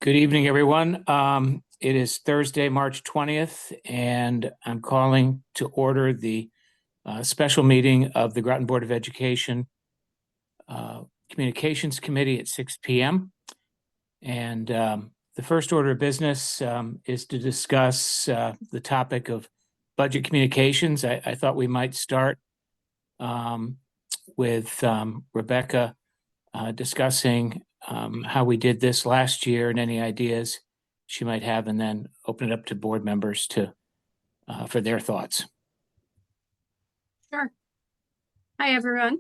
Good evening, everyone. It is Thursday, March 20th, and I'm calling to order the special meeting of the Groton Board of Education Communications Committee at 6 p.m. And the first order of business is to discuss the topic of budget communications. I thought we might start with Rebecca discussing how we did this last year and any ideas she might have, and then open it up to board members for their thoughts. Sure. Hi, everyone.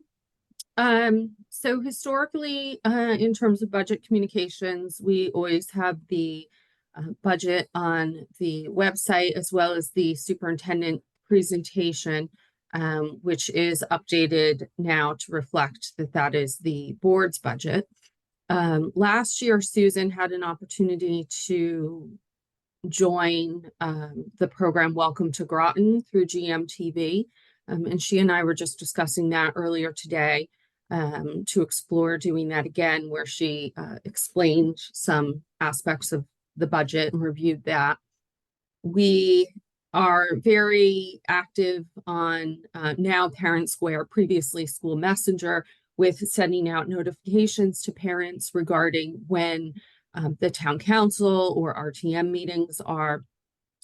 So historically, in terms of budget communications, we always have the budget on the website as well as the superintendent presentation, which is updated now to reflect that that is the board's budget. Last year, Susan had an opportunity to join the program Welcome to Groton through GMTV. And she and I were just discussing that earlier today to explore doing that again, where she explained some aspects of the budget and reviewed that. We are very active on now Parent Square, previously School Messenger, with sending out notifications to parents regarding when the town council or RTM meetings are.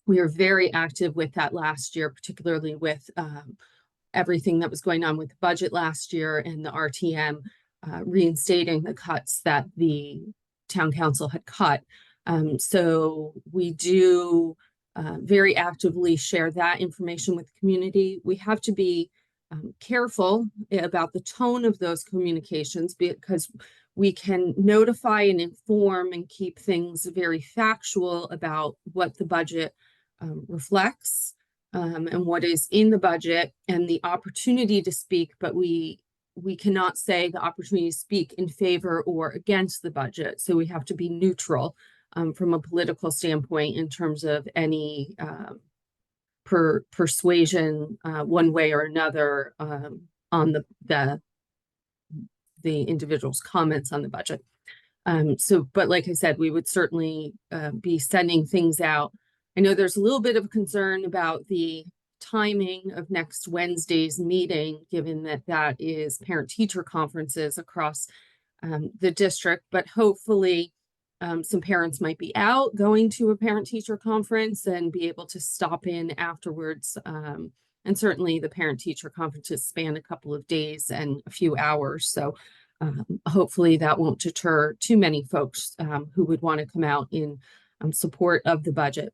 We were very active with that last year, particularly with everything that was going on with the budget last year and the RTM reinstating the cuts that the town council had cut. So we do very actively share that information with the community. We have to be careful about the tone of those communications because we can notify and inform and keep things very factual about what the budget reflects and what is in the budget and the opportunity to speak, but we cannot say the opportunity to speak in favor or against the budget. So we have to be neutral from a political standpoint in terms of any persuasion one way or another on the individual's comments on the budget. But like I said, we would certainly be sending things out. I know there's a little bit of concern about the timing of next Wednesday's meeting, given that that is parent-teacher conferences across the district, but hopefully some parents might be out going to a parent-teacher conference and be able to stop in afterwards. And certainly the parent-teacher conferences span a couple of days and a few hours. So hopefully that won't deter too many folks who would want to come out in support of the budget.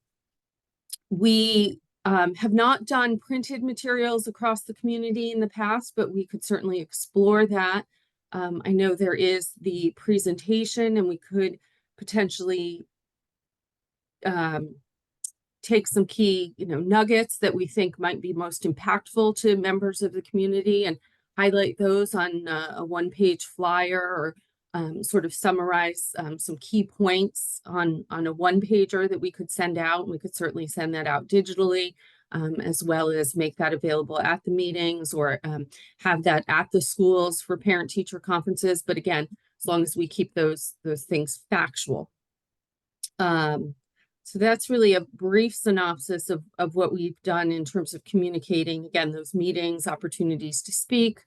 We have not done printed materials across the community in the past, but we could certainly explore that. I know there is the presentation, and we could potentially take some key, nuggets that we think might be most impactful to members of the community and highlight those on a one-page flyer or sort of summarize some key points on a one-pager that we could send out. We could certainly send that out digitally, as well as make that available at the meetings or have that at the schools for parent-teacher conferences. But again, as long as we keep those things factual. So that's really a brief synopsis of what we've done in terms of communicating, again, those meetings, opportunities to speak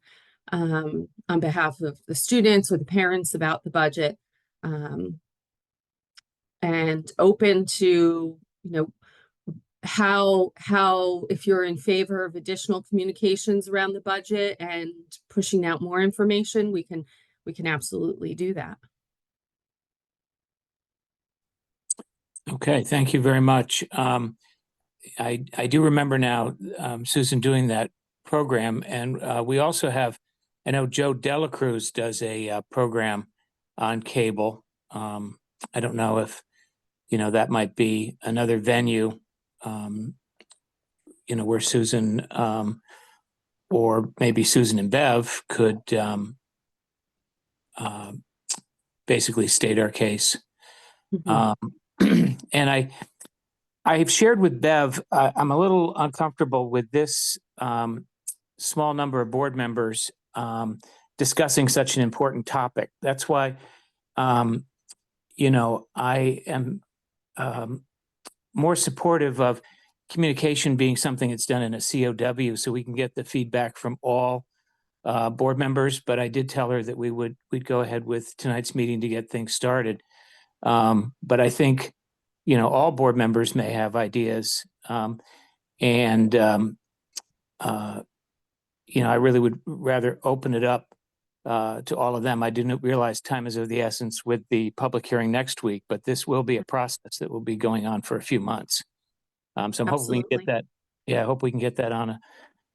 on behalf of the students or the parents about the budget, and open to, how if you're in favor of additional communications around the budget and pushing out more information, we can absolutely do that. Okay, thank you very much. I do remember now, Susan, doing that program, and we also have, I know Joe Delacruz does a program on cable. I don't know if, that might be another venue, where Susan or maybe Susan and Bev could basically state our case. And I've shared with Bev, I'm a little uncomfortable with this small number of board members discussing such an important topic. That's why, I am more supportive of communication being something that's done in a COW, so we can get the feedback from all board members. But I did tell her that we'd go ahead with tonight's meeting to get things started. But I think, all board members may have ideas. And I really would rather open it up to all of them. I didn't realize time is of the essence with the public hearing next week, but this will be a process that will be going on for a few months. So I'm hoping we can get Absolutely. that. Yeah, I hope we can get that on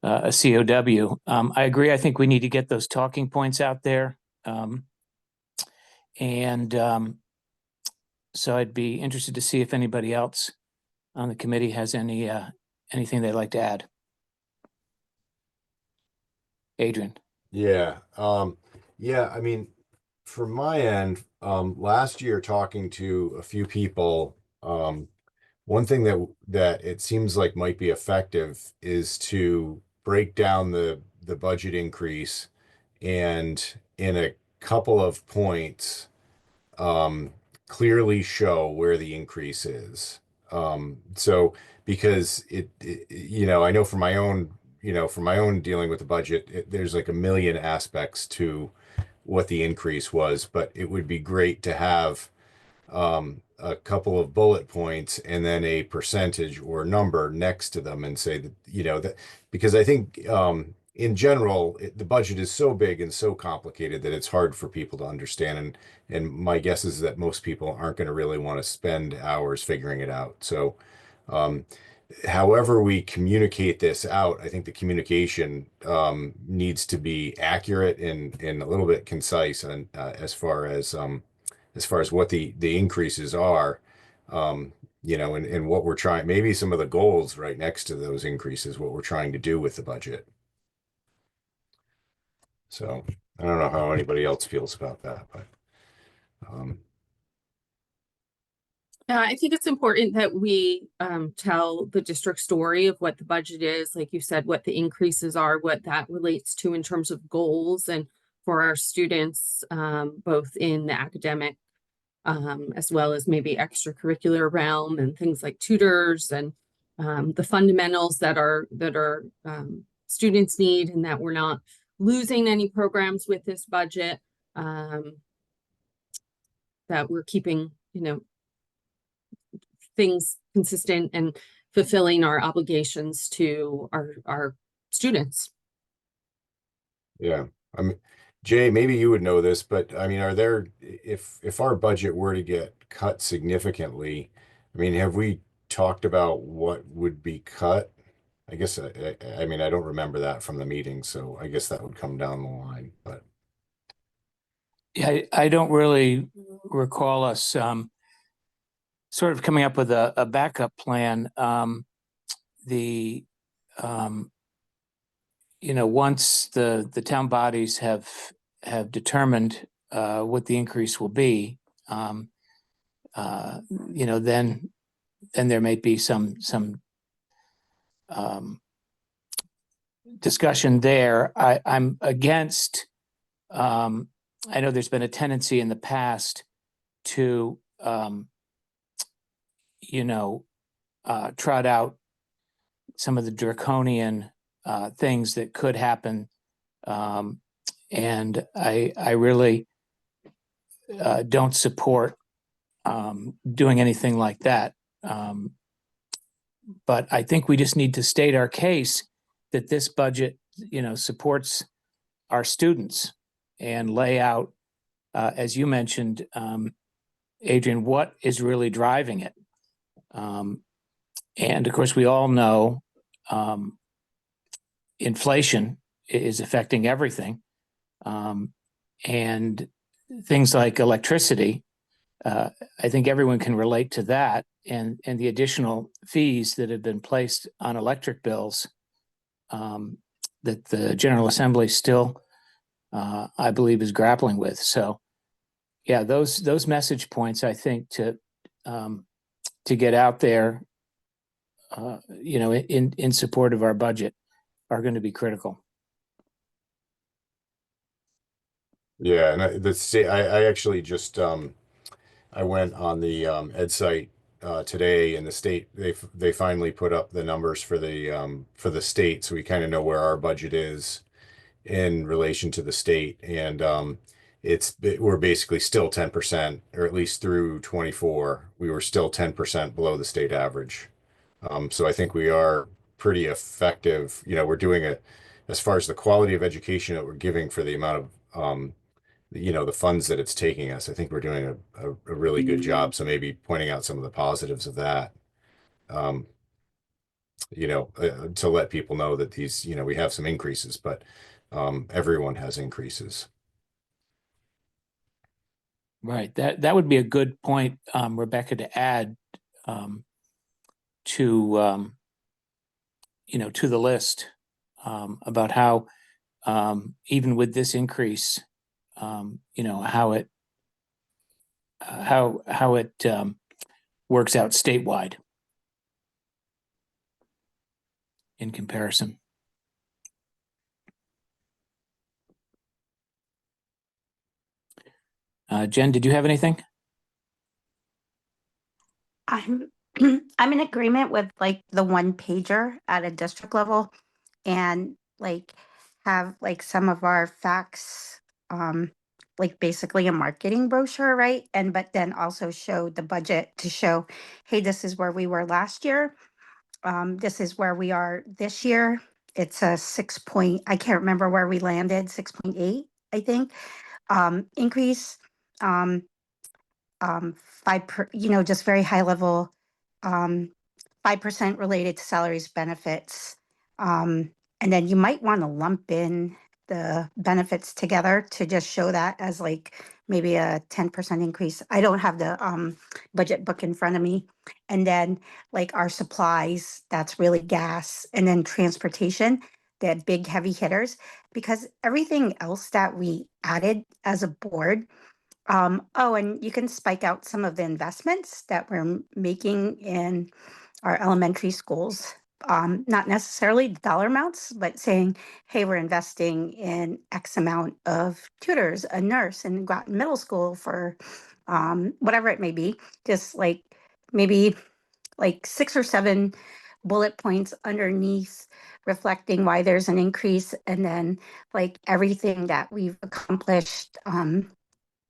a COW. I agree. I think we need to get those talking points out there. And so I'd be interested to see if anybody else on the committee has anything they'd like to add. Adrian. Yeah. Yeah, I mean, from my end, last year talking to a few people, one thing that it seems like might be effective is to break down the budget increase and in a couple of points, um, clearly show where the increase is. So because I know from my own dealing with the budget, there's like a million aspects to what the increase was, but it would be great to have a couple of bullet points and then a percentage or number next to them and say that, that because I think in general, the budget is so big and so complicated that it's hard for people to understand. And my guess is that most people aren't going to really want to spend hours figuring it out. So, um, however we communicate this out, I think the communication needs to be accurate and a little bit concise and as far as what the increases are, and what we're trying, maybe some of the goals right next to those increases, what we're trying to do with the budget. So I don't know how anybody else feels about that, but I think it's important that we tell the district story of what the budget is, like you said, what the increases are, what that relates to in terms of goals and for our students, both in the academic as well as maybe extracurricular realm and things like tutors and the fundamentals that our students need, and that we're not losing any programs with this budget, that we're keeping, things consistent and fulfilling our obligations to our students. yeah. I mean, Jay, maybe you would know this, but I mean, if our budget were to get cut significantly, I mean, have we talked about what would be cut? I guess I mean, I don't remember that from the meeting, so I guess that would come down the line, but Yeah, I don't really recall us sort of coming up with a backup plan. Once the town bodies have determined what the increase will be, then there may be some discussion there. I'm against. I know there's been a tendency in the past to trot out some of the draconian things that could happen. And I really don't support doing anything like that. But I think we just need to state our case that this budget, supports our students and lay out, as you mentioned, Adrian, what is really driving it. And of course, we all know inflation is affecting everything. And things like electricity, I think everyone can relate to that, and the additional fees that have been placed on electric bills that the General Assembly still, I believe, is grappling with. So, yeah, those message points, I think, to get out there, in support of our budget, are going to be critical. yeah, and I actually just I went on the Ed site today, and the state they finally put up the numbers for the state, so we kind of know where our budget is in relation to the state, and we're basically still 10%, or at least through 24, we were still 10% below the state average. So I think we are pretty effective. We're doing it as far as the quality of education that we're giving for the amount of the funds that it's taking us. I think we're doing a really good job. So maybe pointing out some of the positives of that. Um, to let people know that these, we have some increases, but everyone has increases. Right. That would be a good point, Rebecca, to add to to the list about how even with this increase, how it works out statewide in comparison. Jen, did you have anything? I'm I'm in agreement with like the one pager at a district level, and like have like some of our facts, like basically a marketing brochure, right? And but then also show the budget to show, hey, this is where we were last year. This is where we are this year. It's a 6 point, I can't remember where we landed, 6.8, I think, increase. Um, just very high level, 5% related to salaries, benefits. And then you might want to lump in the benefits together to just show that as like maybe a 10% increase. I don't have the budget book in front of me. And then like our supplies, that's really gas, and then transportation, the big heavy hitters, because everything else that we added as a board, oh, and you can spike out some of the investments that we're making in our elementary schools. Not necessarily dollar amounts, but saying, hey, we're investing in X amount of tutors, a nurse in Groton Middle School for whatever it may be. Just like maybe like 6 or 7 bullet points underneath reflecting why there's an increase, and then like everything that we've accomplished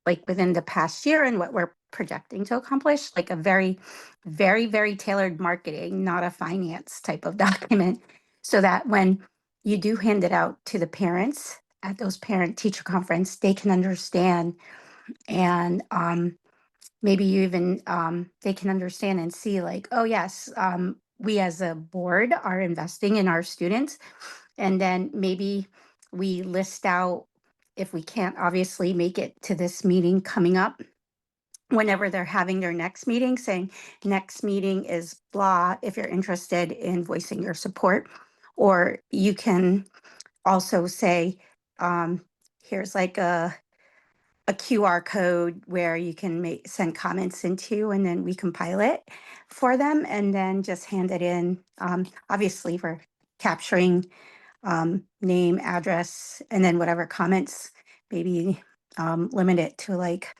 like within the past year and what we're projecting to accomplish, like a very, very, very tailored marketing, not a finance type of document, so that when you do hand it out to the parents at those parent teacher conference, they can understand, and maybe you even they can understand and see like, oh yes, we as a board are investing in our students. And then maybe we list out, if we can't obviously make it to this meeting coming up, whenever they're having their next meeting, saying next meeting is blah, if you're interested in voicing your support. Or you can also say, here's like a QR code where you can send comments into, and then we compile it for them and then just hand it in. Obviously, we're capturing name, address, and then whatever comments, maybe limit it to like,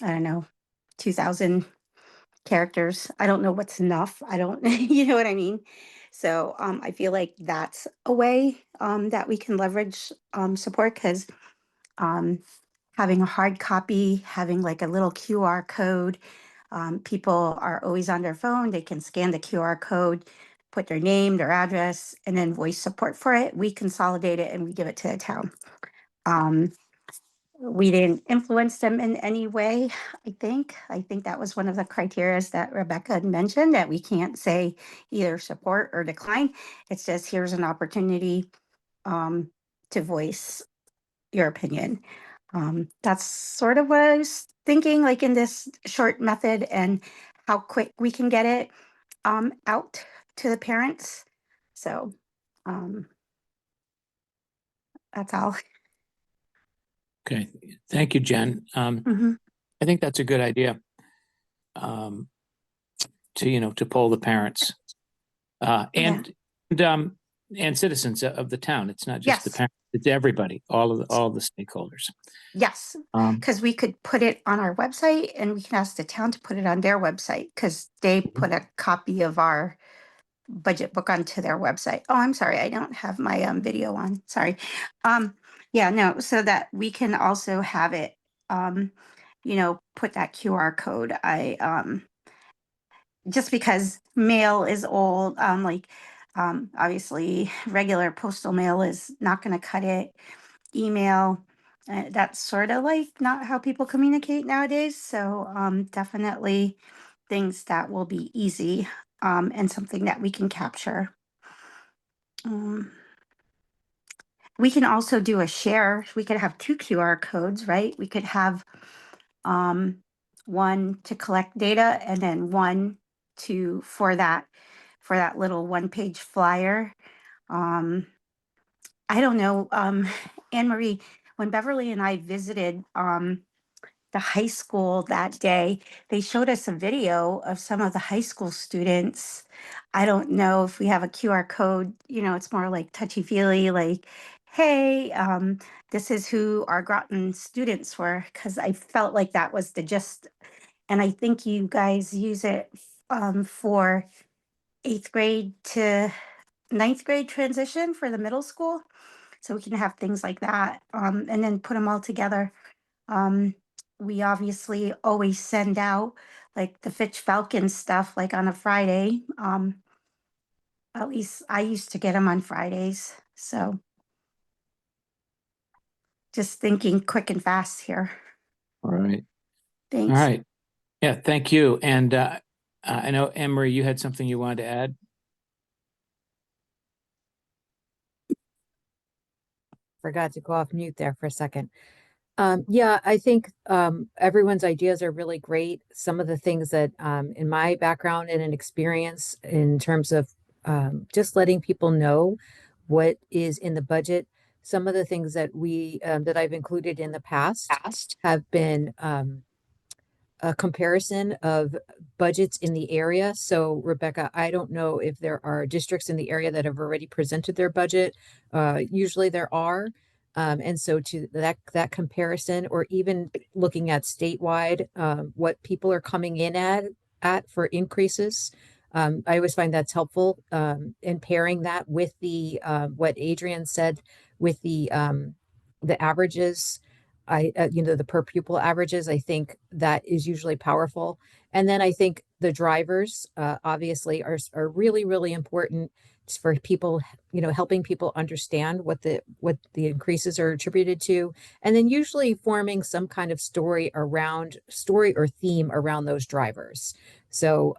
I don't know, 2,000 characters. I don't know what's enough. I don't, you know what I mean? So I feel like that's a way that we can leverage support, because having a hard copy, having like a little QR code, people are always on their phone. They can scan the QR code, put their name, their address, and then voice support for it. We consolidate it and we give it to the town. We didn't influence them in any way, I think. I think that was one of the criterias that Rebecca had mentioned, that we can't say either support or decline. It's just, here's an opportunity to voice your opinion. That's sort of what I was thinking, like in this short method, and how quick we can get it out to the parents. So that's all. Okay, thank you, Jen. Mhm. I think that's a good idea. To poll the parents. And and citizens of the town. It's not just the Yes. parents, it's everybody, all the stakeholders. Yes, Um, because we could put it on our website and we can ask the town to put it on their website because they put a copy of our budget book onto their website. Oh, I'm sorry, I don't have my video on. Sorry. Yeah, no, so that we can also have it, put that QR code. Just because mail is old, obviously regular postal mail is not going to cut it. Email, that's sort of like not how people communicate nowadays. So definitely things that will be easy and something that we can capture. We can also do a share. We could have 2 QR codes, right? We could have one to collect data and then one for that little one-page flyer. I don't know, Anne Marie, when Beverly and I visited the high school that day, they showed us a video of some of the high school students. I don't know if we have a QR code, it's more like touchy-feely, like, hey, this is who our Groton students were, because I felt like that was the gist. And I think you guys use it for 8th grade to 9th grade transition for the middle school. So we can have things like that and then put them all together. We obviously always send out like the Fitch Falcon stuff like on a Friday. At least I used to get them on Fridays. So just thinking quick and fast here. all right. Thanks. All right. Yeah, thank you. And I know, Anne-Marie, you had something you wanted to add? Forgot to go off mute there for a second. Yeah, I think everyone's ideas are really great. Some of the things that in my background and an experience in terms of just letting people know what is in the budget, some of the things that that I've included in the past have been a comparison of budgets in the area. So Rebecca, I don't know if there are districts in the area that have already presented their budget. Usually there are. And so to that comparison, or even looking at statewide, what people are coming in at for increases. I always find that's helpful. And pairing that with the what Adrian said with the averages, the per pupil averages, I think that is usually powerful. And then I think the drivers obviously are really, really important for people, helping people understand what the increases are attributed to, and then usually forming some kind of story or theme around those drivers. So,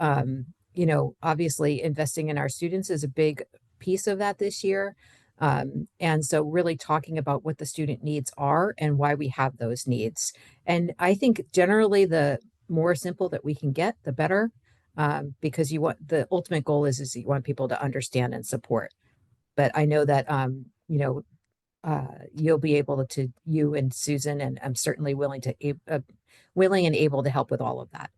obviously investing in our students is a big piece of that this year. And so really talking about what the student needs are and why we have those needs. And I think generally the more simple that we can get, the better, because the ultimate goal is you want people to understand and support. But I know that, you'll be able to, you and Susan, and I'm certainly willing and able to help with all of that.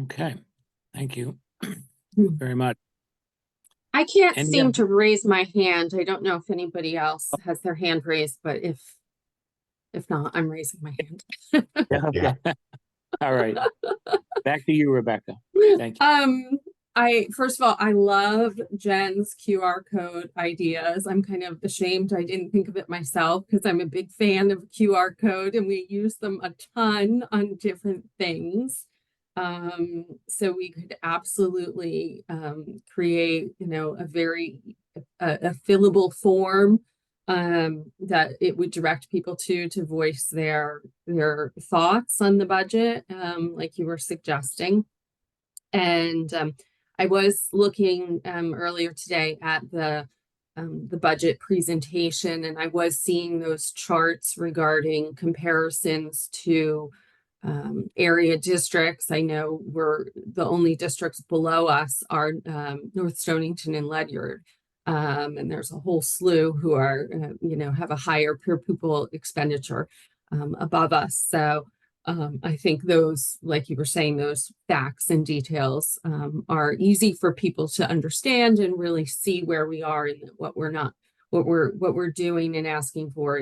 Okay, thank you very much. I can't Any seem other- to raise my hand. I don't know if anybody else has their hand raised, but if not, I'm raising my hand. Yeah. All right. Back to you, Rebecca. Thank you. First of all, I love Jen's QR code ideas. I'm kind of ashamed I didn't think of it myself because I'm a big fan of QR code and we use them a ton on different things. So we could absolutely create, a very a fillable form that it would direct people to voice their thoughts on the budget, like you were suggesting. And I was looking earlier today at the budget presentation, and I was seeing those charts regarding comparisons to area districts. I know we're the only districts below us are North Stonington and Ledyard. And there's a whole slew who are, have a higher per pupil expenditure above us. So I think those, like you were saying, those facts and details are easy for people to understand and really see where we are and what we're not, what we're doing and asking for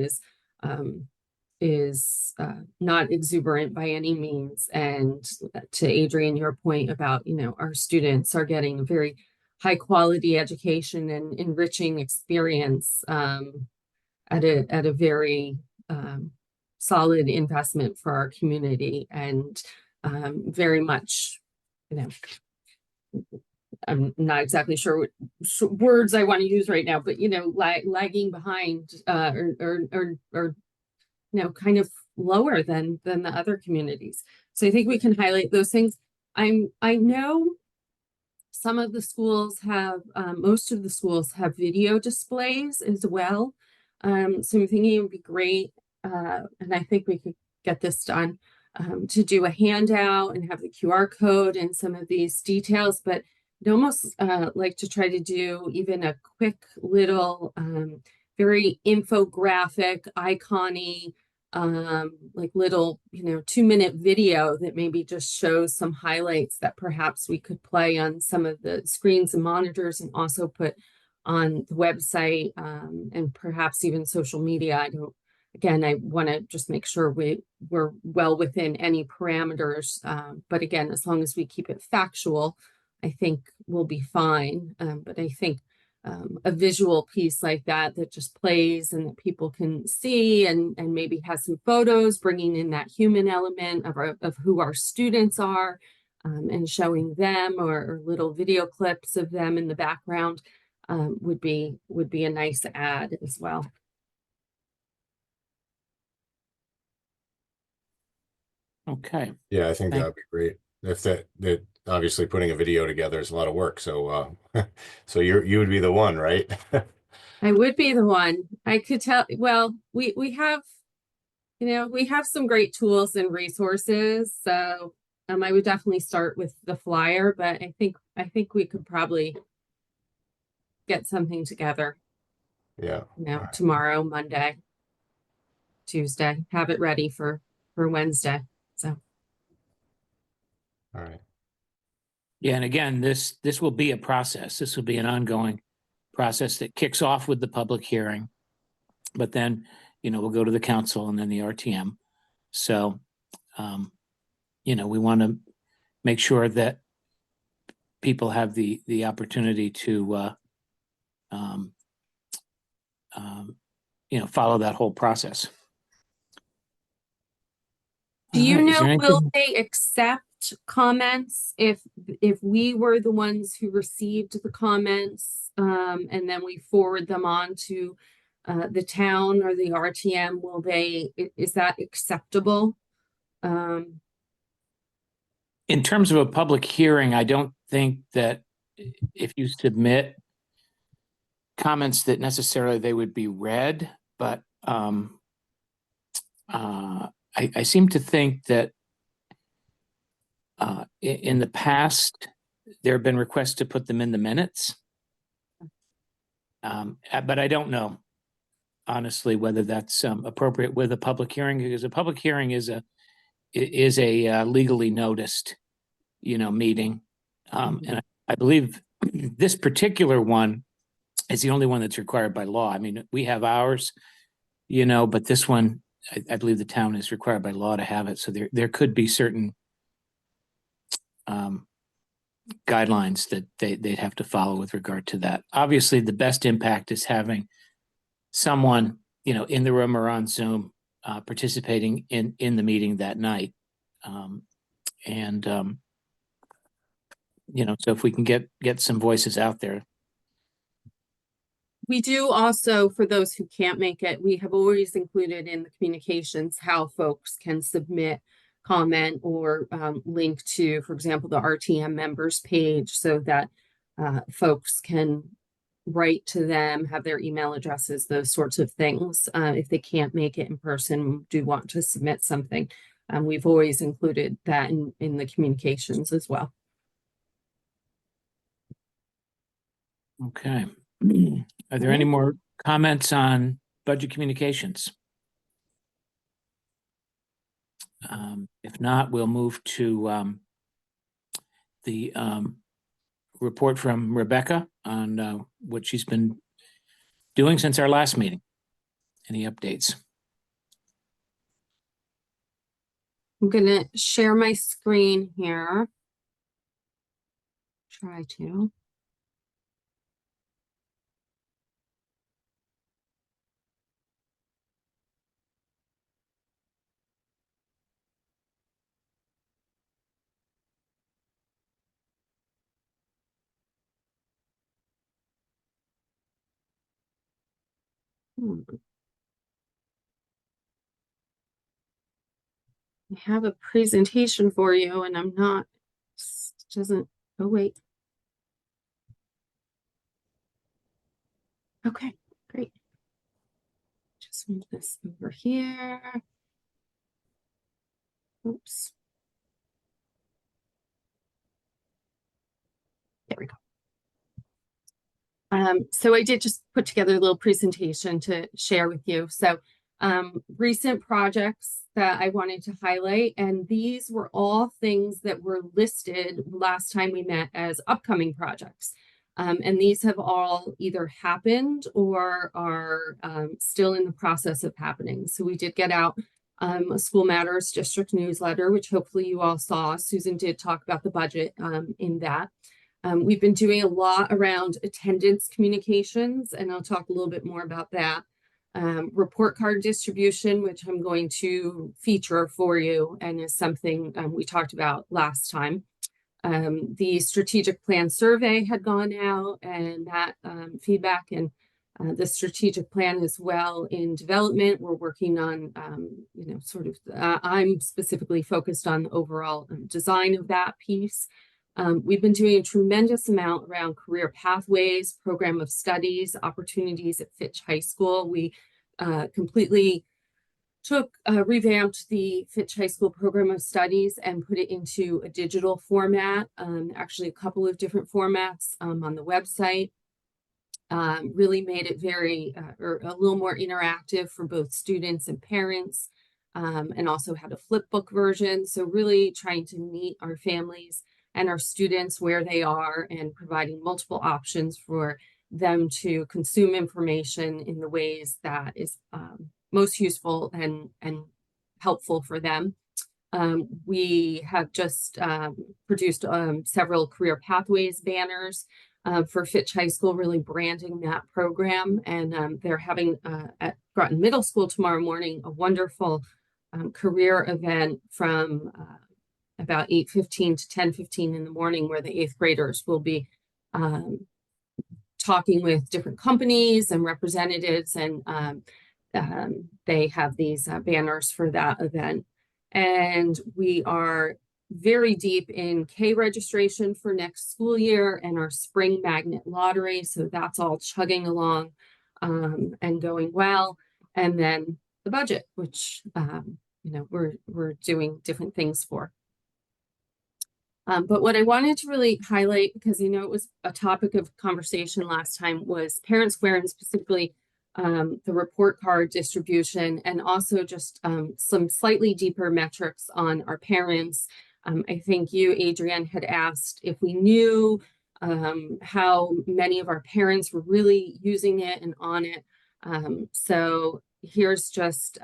is not exuberant by any means. And to Adrian, your point about, you know, our students are getting a very high quality education and enriching experience at a very solid investment for our community, and very much, you know, I'm not exactly sure what words I want to use right now, but you know, lagging behind or you know, kind of lower than the other communities. So I think we can highlight those things. I know some of the schools have, most of the schools have video displays as well. So I'm thinking it would be great, and I think we could get this done, to do a handout and have the QR code and some of these details, but I'd almost like to try to do even a quick little, very infographic, icon-y, like little, you know, 2-minute video that maybe just shows some highlights that perhaps we could play on some of the screens and monitors and also put on the website, and perhaps even social media. I don't, again, I want to just make sure we're well within any parameters. But again, as long as we keep it factual, I think we'll be fine. But I think a visual piece like that just plays and that people can see, and maybe has some photos bringing in that human element of who our students are, and showing them, or little video clips of them in the background, would be a nice add as well. Okay. Yeah, I think Thank- that'd be great. If that obviously putting a video together is a lot of work. So so you would be the one, right? I would be the one. I could tell, well, we have, you know, we have some great tools and resources. So I would definitely start with the flyer, but I think we could probably get something together, Yeah. you know, All right. tomorrow, Monday, Tuesday, have it ready for Wednesday. So All right. Yeah, and again, this will be a process. This will be an ongoing process that kicks off with the public hearing, but then, you know, we'll go to the council and then the RTM. So, you know, we want to make sure that people have the opportunity to, you know, follow that whole process. do you All right, is there know, will anything- they accept comments if we were the ones who received the comments, and then we forward them on to the town or the RTM? Will they, is that acceptable? In terms of a public hearing, I don't think that if you submit comments that necessarily they would be read, but I seem to think that in the past, there have been requests to put them in the minutes. But I don't know, honestly, whether that's appropriate with a public hearing, because a public hearing is a legally noticed, you know, meeting. And I believe this particular one is the only one that's required by law. I mean, we have ours, you know, but this one, I believe the town is required by law to have it. So there could be certain guidelines that they'd have to follow with regard to that. Obviously, the best impact is having someone, you know, in the room or on Zoom participating in the meeting that night. You know, so if we can get some voices out there. We do also, for those who can't make it, we have always included in the communications how folks can submit comment or link to, for example, the RTM members page, so that folks can write to them, have their email addresses, those sorts of things. If they can't make it in person, do want to submit something. We've always included that in the communications as well. Okay. Are there any more comments on budget communications? If not, we'll move to the report from Rebecca on what she's been doing since our last meeting. Any updates? I'm gonna share my screen here. Try to. I have a presentation for you and I'm not, doesn't, oh wait. Okay, great. Just move this over here. Oops. There we go. So I did just put together a little presentation to share with you. So recent projects that I wanted to highlight, and these were all things that were listed last time we met as upcoming projects. And these have all either happened or are still in the process of happening. So we did get out a School Matters District newsletter, which hopefully you all saw. Susan did talk about the budget in that. We've been doing a lot around attendance communications, and I'll talk a little bit more about that. Report card distribution, which I'm going to feature for you and is something we talked about last time. The strategic plan survey had gone out, and that feedback and the strategic plan is well in development. We're working on, I'm specifically focused on the overall design of that piece. We've been doing a tremendous amount around career pathways, program of studies, opportunities at Fitch High School. We completely revamped the Fitch High School program of studies and put it into a digital format, actually a couple of different formats on the website. Really made it or a little more interactive for both students and parents, and also had a flip book version. So really trying to meet our families and our students where they are and providing multiple options for them to consume information in the ways that is most useful and helpful for them. We have just produced several career pathways banners for Fitch High School, really branding that program. And they're having at Groton Middle School tomorrow morning a wonderful career event from about 8:15 to 10:15 in the morning, where the 8th graders will be talking with different companies and representatives, and they have these banners for that event. And we are very deep in K registration for next school year and our spring magnet lottery. So that's all chugging along and going well. And then the budget, which we're doing different things for. But what I wanted to really highlight, because it was a topic of conversation last time, was Parent Square, and specifically the report card distribution, and also just some slightly deeper metrics on our parents. I think you, Adrienne, had asked if we knew how many of our parents were really using it and on it. So here's just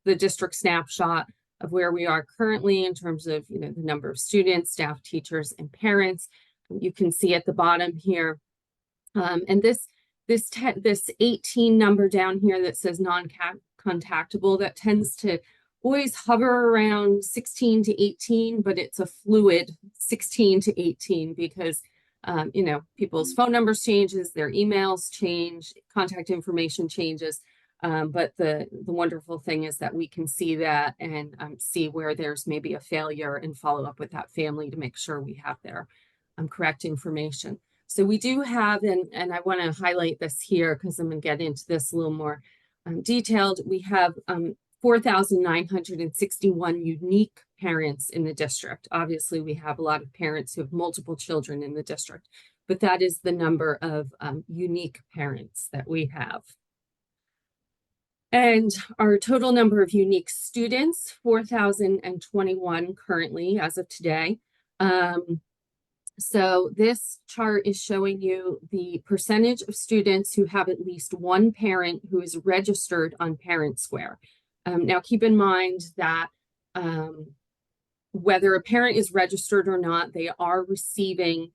the district snapshot of where we are currently in terms of the number of students, staff, teachers, and parents. You can see at the bottom here, and this 18 number down here that says non-contactable, that tends to always hover around 16 to 18, but it's a fluid 16 to 18 because people's phone numbers changes, their emails change, contact information changes. But the wonderful thing is that we can see that and see where there's maybe a failure and follow up with that family to make sure we have their correct information. So we do have, and I want to highlight this here because I'm going to get into this a little more detailed. We have 4,961 unique parents in the district. Obviously, we have a lot of parents who have multiple children in the district, but that is the number of unique parents that we have. And our total number of unique students, 4,021 currently as of today. So this chart is showing you the percentage of students who have at least one parent who is registered on Parent Square. Now keep in mind that whether a parent is registered or not, they are receiving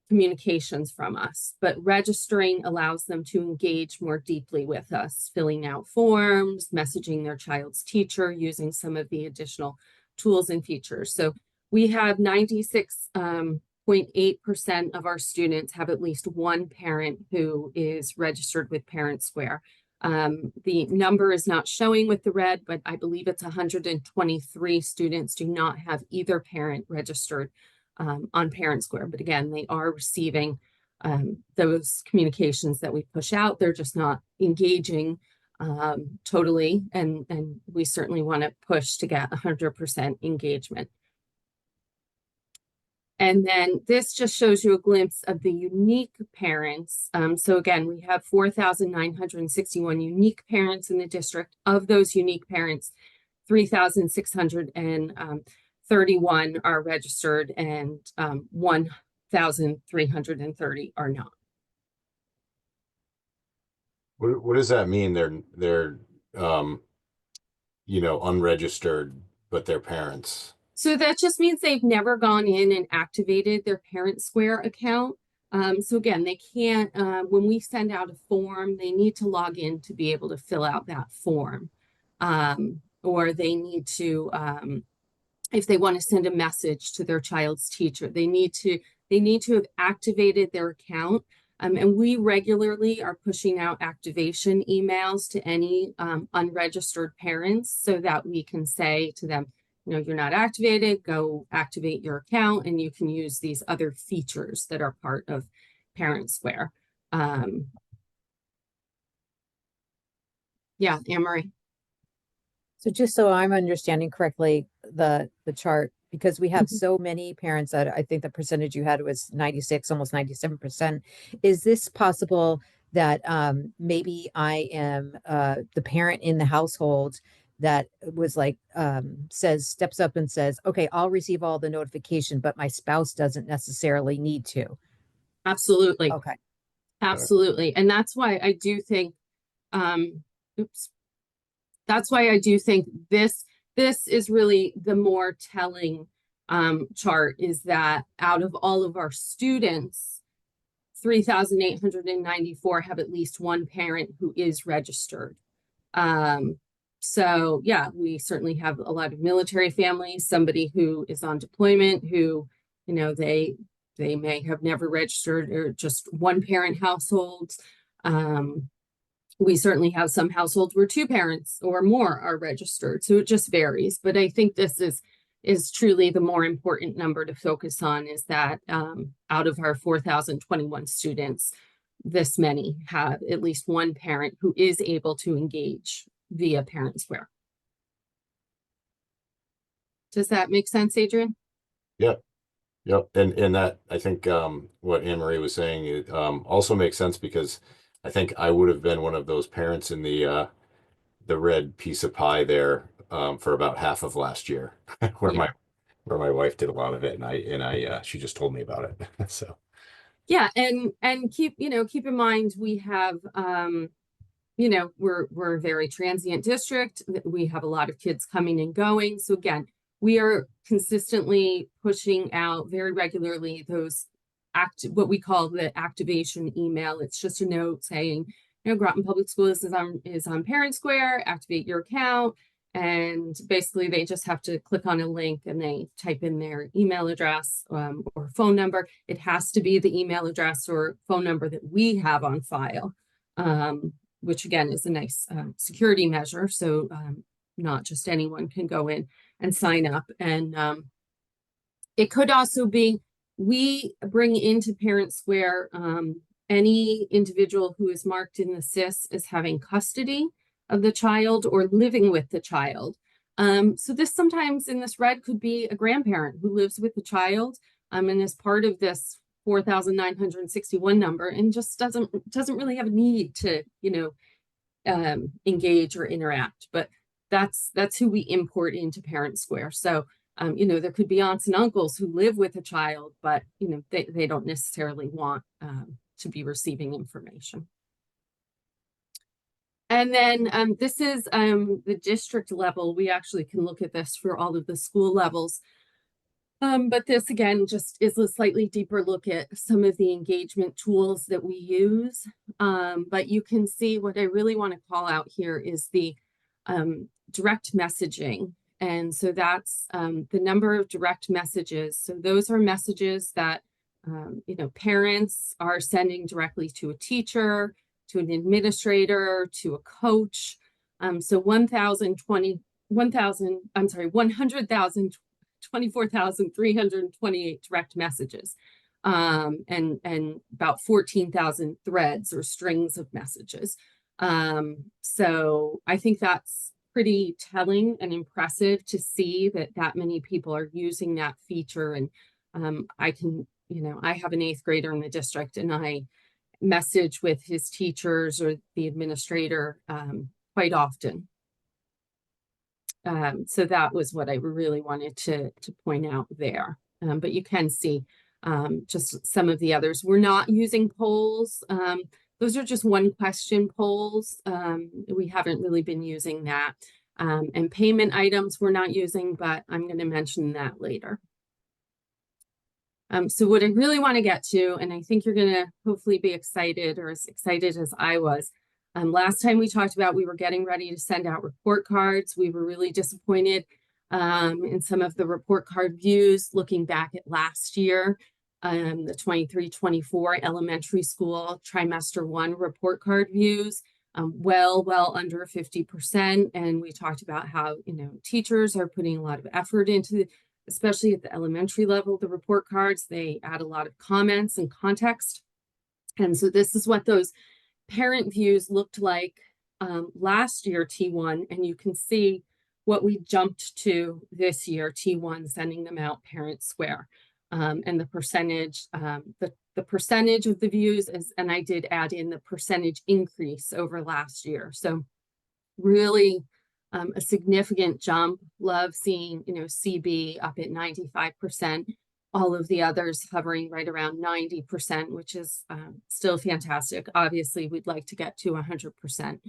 communications from us, but registering allows them to engage more deeply with us, filling out forms, messaging their child's teacher, using some of the additional tools and features. So we have 96.8% of our students have at least one parent who is registered with Parent Square. The number is not showing with the red, but I believe it's 123 students do not have either parent registered on Parent Square. But again, they are receiving those communications that we push out. They're just not engaging totally. And we certainly want to push to get 100% engagement. And then this just shows you a glimpse of the unique parents. So again, we have 4,961 unique parents in the district. Of those unique parents, 3,631 are registered and 1,330 are not. What does that mean? They're unregistered, but they're parents. So that just means they've never gone in and activated their Parent Square account. So again, they can't, when we send out a form, they need to log in to be able to fill out that form. Or they need to, if they want to send a message to their child's teacher, they need to have activated their account. And we regularly are pushing out activation emails to any unregistered parents so that we can say to them, you're not activated, go activate your account, and you can use these other features that are part of Parent Square. Yeah, Anne-Marie. So just so I'm understanding correctly, the chart, because we have so many parents that I think the percentage you had was 96, almost 97%. Is this possible that maybe I am the parent in the household that was like steps up and says, okay, I'll receive all the notification, but my spouse doesn't necessarily need to? Absolutely. Okay. Absolutely. And that's why I do think that's why I do think this is really the more telling chart, is that out of all of our students, 3,894 have at least one parent who is registered. So yeah, we certainly have a lot of military families, somebody who is on deployment, who, they may have never registered, or just one parent households. We certainly have some households where two parents or more are registered. So it just varies. But I think this is truly the more important number to focus on, is that out of our 4,021 students, this many have at least one parent who is able to engage via Parent Square. Does that make sense, Adrian? Yep. And that, I think what Anne-Marie was saying, it also makes sense, because I think I would have been one of those parents in the red piece of pie there for about half of last year, where Yeah. my wife did a lot of it, and she just told me about it. So yeah, and keep in mind, we have we're a very transient district. We have a lot of kids coming and going. So again, we are consistently pushing out very regularly those what we call the activation email. It's just a note saying, Groton Public Schools is on Parent Square, activate your account. And basically they just have to click on a link and they type in their email address or phone number. It has to be the email address or phone number that we have on file, which again is a nice security measure. So not just anyone can go in and sign up. And it could also be, we bring into Parent Square any individual who is marked in the SIS as having custody of the child or living with the child. So this sometimes in this red could be a grandparent who lives with the child and is part of this 4,961 number, and just doesn't really have a need to, engage or interact, but that's who we import into Parent Square. So you know, there could be aunts and uncles who live with a child, but you know, they don't necessarily want to be receiving information. And then this is the district level. We actually can look at this for all of the school levels. But this again just is a slightly deeper look at some of the engagement tools that we use. But you can see what I really want to call out here is the direct messaging. And so that's the number of direct messages. So those are messages that you know, parents are sending directly to a teacher, to an administrator, to a coach. So 124,328 direct messages, and about 14,000 threads or strings of messages. So I think that's pretty telling and impressive to see that many people are using that feature. And I can, you know, I have an 8th grader in the district, and I message with his teachers or the administrator quite often. So that was what I really wanted to point out there. But you can see just some of the others. We're not using polls. Those are just 1-question polls. We haven't really been using that. And payment items we're not using, but I'm going to mention that later. So what I really want to get to, and I think you're going to hopefully be excited, or as excited as I was. Last time we talked about, we were getting ready to send out report cards. We were really disappointed in some of the report card views looking back at last year, the 23-24 elementary school trimester 1 report card views, well under 50%. And we talked about how, you know, teachers are putting a lot of effort into especially at the elementary level, the report cards. They add a lot of comments and context. And so this is what those parent views looked like last year, T1, and you can see what we jumped to this year, T1, sending them out Parent Square. And the percentage, the percentage of the views is, and I did add in the percentage increase over last year. So really a significant jump. Love seeing, you know, CB up at 95%. All of the others hovering right around 90%, which is still fantastic. Obviously, we'd like to get to 100%.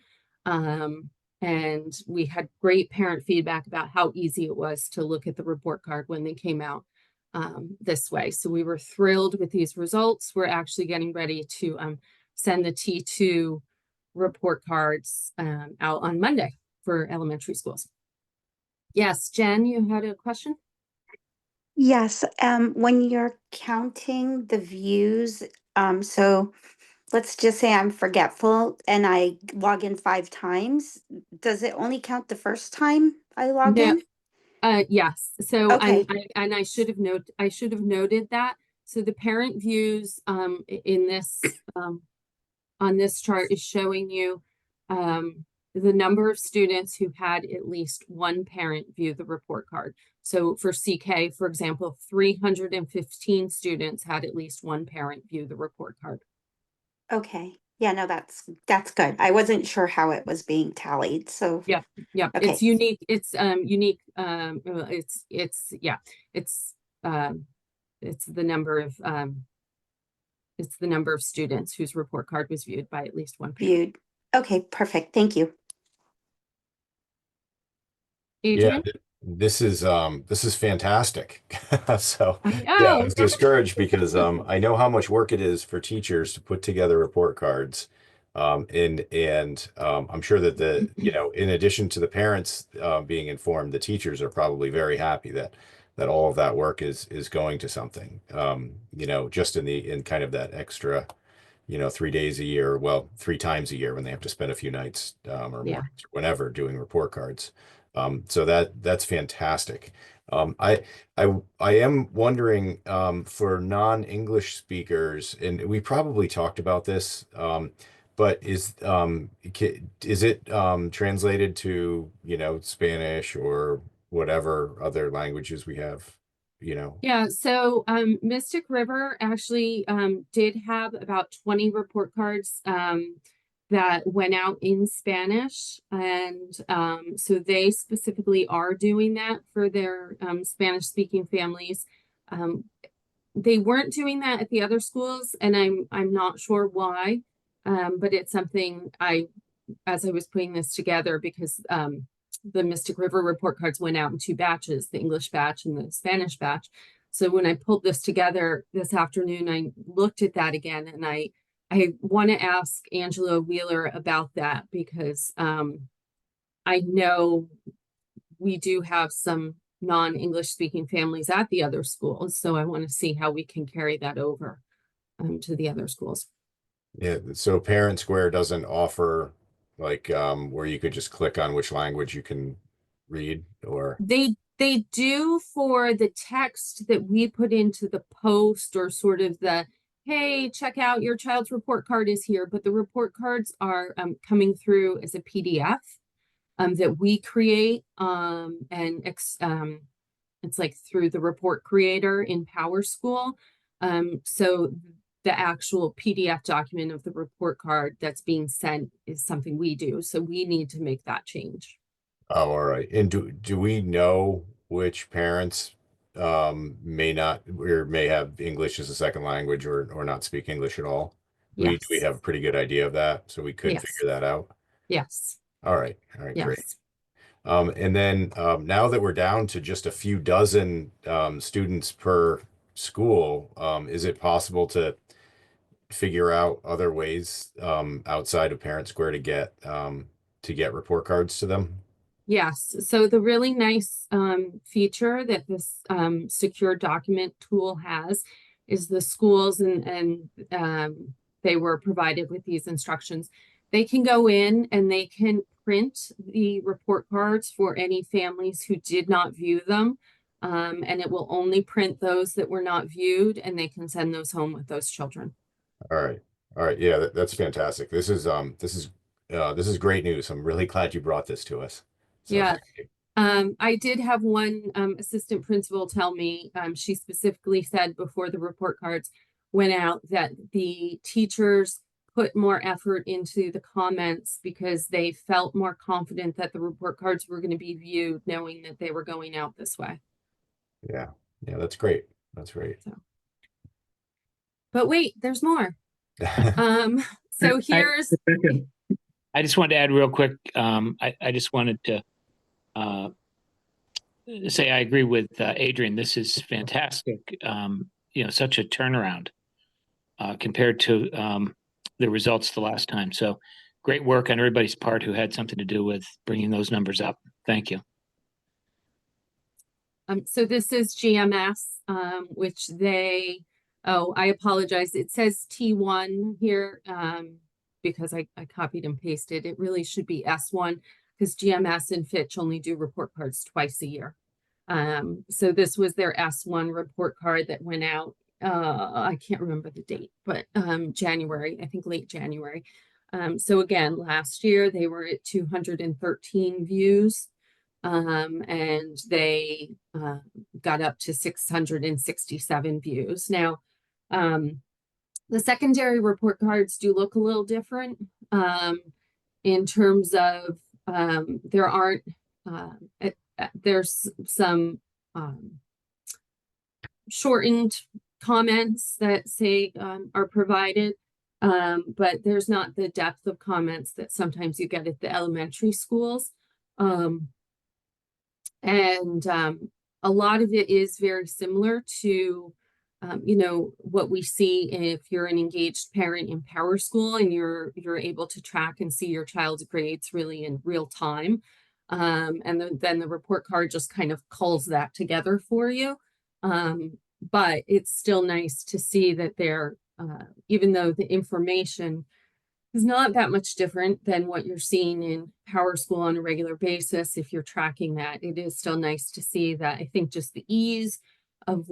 And we had great parent feedback about how easy it was to look at the report card when they came out this way. So we were thrilled with these results. We're actually getting ready to send the T2 report cards out on Monday for elementary schools. Yes, Jen, you had a question? Yes, when you're counting the views, so let's just say I'm forgetful and I log in 5 times. Does it only count the first time I log No. in? Yes. So Okay. I should have noted that. So the parent views in this on this chart is showing you the number of students who had at least one parent view the report card. So for CK, for example, 315 students had at least one parent view the report card. Okay. Yeah, no, that's good. I wasn't sure how it was being tallied. So Yeah. okay. It's unique. It's unique. It's the number of it's the number of students whose report card was viewed by at least one parent. Viewed. Okay, perfect. Thank you. Adrian? Yeah, this is fantastic. So I yeah, I know. was discouraged because I know how much work it is for teachers to put together report cards. And I'm sure that the, you know, in addition to the parents being informed, the teachers are probably very happy that all of that work is going to something. You know, just in kind of that extra, you know, 3 days a year, well, 3 times a year when they have to spend a few nights or Yeah. more, whenever, doing report cards. So that's fantastic. I am wondering for non-English speakers, and we probably talked about this, but is it translated to, you know, Spanish or whatever other languages we have, you know? Yeah, so Mystic River actually did have about 20 report cards that went out in Spanish. And so they specifically are doing that for their Spanish speaking families. They weren't doing that at the other schools, and I'm not sure why. But it's something as I was putting this together, because the Mystic River report cards went out in 2 batches, the English batch and the Spanish batch. So when I pulled this together this afternoon, I looked at that again, and I want to ask Angela Wheeler about that, because I know we do have some non-English speaking families at the other schools. So I want to see how we can carry that over to the other schools. Yeah, so Parent Square doesn't offer like where you could just click on which language you can read, or They do for the text that we put into the post, or sort of the, hey, check out your child's report card is here, but the report cards are coming through as a PDF that we create, and it's like through the report creator in Power School. So the actual PDF document of the report card that's being sent is something we do. So we need to make that change. oh, all right. And do we know which parents may not or may have English as a second language, or not speak English at all? Do we Yes. have a pretty good idea of that, so we could Yes. figure that out? Yes. All right, great. Yes. And then now that we're down to just a few dozen students per school, is it possible to figure out other ways outside of Parent Square to get report cards to them? Yes. So the really nice feature that this secure document tool has is the schools, and they were provided with these instructions. They can go in and they can print the report cards for any families who did not view them. And it will only print those that were not viewed, and they can send those home with those children. All right. All right. Yeah, that's fantastic. This is great news. I'm really glad you brought this to us. So Yeah. thank you. I did have one assistant principal tell me, she specifically said before the report cards went out that the teachers put more effort into the comments because they felt more confident that the report cards were going to be viewed, knowing that they were going out this way. Yeah. Yeah, that's great. That's great. So, but wait, there's more. So here's, I just wanted to add real quick. I just wanted to say I agree with Adrian. This is fantastic. Such a turnaround compared to the results the last time. So great work on everybody's part who had something to do with bringing those numbers up. Thank you. so this is GMS, which I apologize. It says T1 here because I copied and pasted. It really should be S1, because GMS and Fitch only do report cards twice a year. So this was their S1 report card that went out. I can't remember the date, but January, I think late January. So again, last year they were at 213 views. And they got up to 667 views. Now, the secondary report cards do look a little different in terms of there's some shortened comments that say are provided, but there's not the depth of comments that sometimes you get at the elementary schools. And a lot of it is very similar to, what we see if you're an engaged parent in Power School and you're able to track and see your child's grades really in real time. And then the report card just kind of culls that together for you. But it's still nice to see that they're, even though the information is not that much different than what you're seeing in Power School on a regular basis, if you're tracking that, it is still nice to see that. I think just the ease of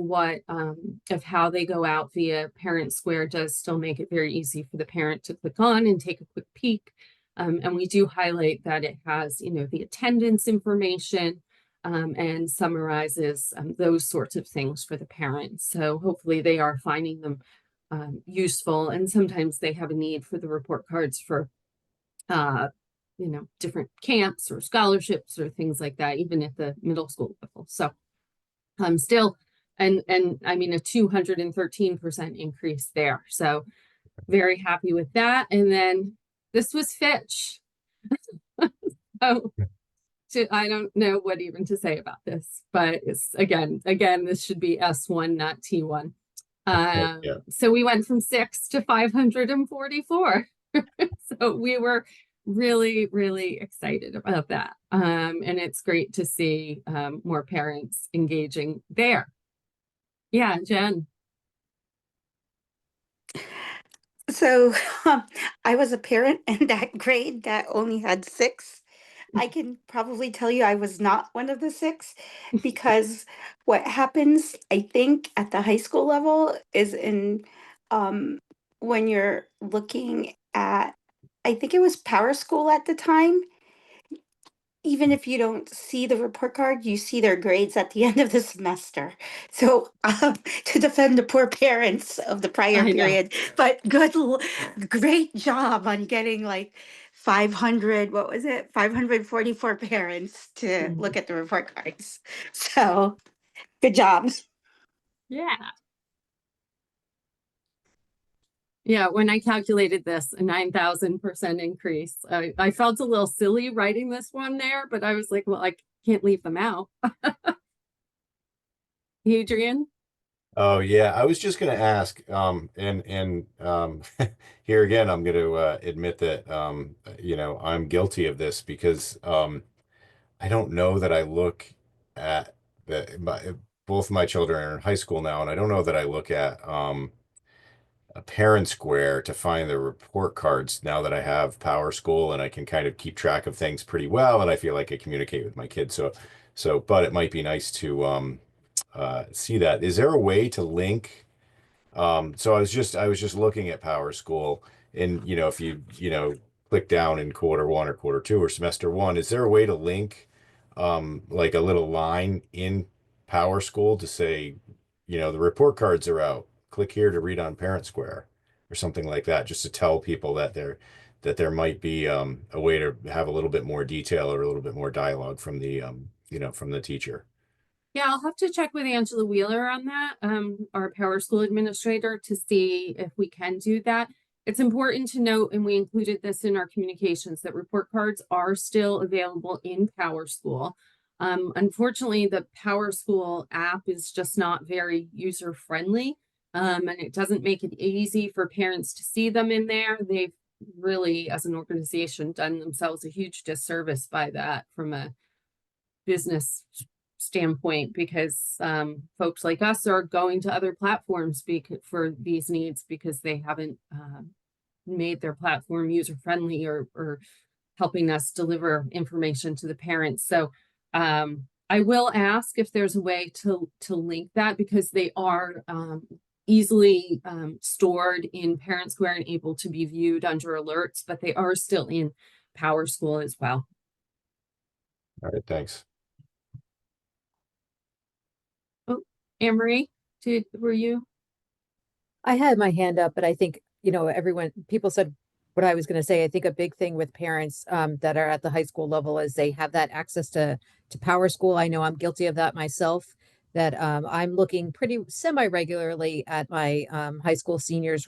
of how they go out via Parent Square does still make it very easy for the parent to click on and take a quick peek. And we do highlight that it has, the attendance information and summarizes those sorts of things for the parents. So hopefully they are finding them useful, and sometimes they have a need for the report cards for different camps or scholarships or things like that, even at the middle school level. So I'm still, and I mean, a 213% increase there. So very happy with that. And then this was Fitch. Oh, I don't know what even to say about this, but it's again, this should be S1, not T1. Yeah. So we went from 6 to 544. So we were really, really excited about that. And it's great to see more parents engaging there. Yeah, Jen. So I was a parent in that grade that only had 6. I can probably tell you I was not one of the 6 because what happens, I think, at the high school level is um, when you're looking at, I think it was Power School at the time. Even if you don't see the report card, you see their grades at the end of the semester. So to defend the poor parents of the prior I know. period, but great job on getting like 500, what was it? 544 parents to look at the report cards. So good job. Yeah. Yeah, when I calculated this, a 9,000% increase, I felt a little silly writing this one there, but I was like, well, I can't leave them out. Adrian? Oh yeah, I was just going to ask, here again, I'm going to admit that, I'm guilty of this because I don't know that I look at both my children are in high school now, and I don't know that I look at a parent square to find the report cards now that I have Power School and I can kind of keep track of things pretty well, and I feel like I communicate with my kids. But it might be nice to see that. Is there a way to link? So I was just looking at Power School, and if you click down in quarter 1 or quarter 2 or semester 1, is there a way to link like a little line in Power School to say, the report cards are out. Click here to read on Parent Square or something like that, just to tell people that there might be a way to have a little bit more detail or a little bit more dialogue from the teacher. Yeah, I'll have to check with Angela Wheeler on that, our Power School administrator, to see if we can do that. It's important to note, and we included this in our communications, that report cards are still available in Power School. Unfortunately, the Power School app is just not very user friendly, and it doesn't make it easy for parents to see them in there. They've really, as an organization, done themselves a huge disservice by that from a business standpoint, because folks like us are going to other platforms for these needs because they haven't made their platform user friendly or helping us deliver information to the parents. So I will ask if there's a way to link that, because they are easily stored in Parent Square and able to be viewed under alerts, but they are still in Power School as well. All right, thanks. Anne-Marie, were you? I had my hand up, but I think, people said what I was going to say. I think a big thing with parents that are at the high school level is they have that access to Power School. I know I'm guilty of that myself, that I'm looking pretty semi-regularly at my high school seniors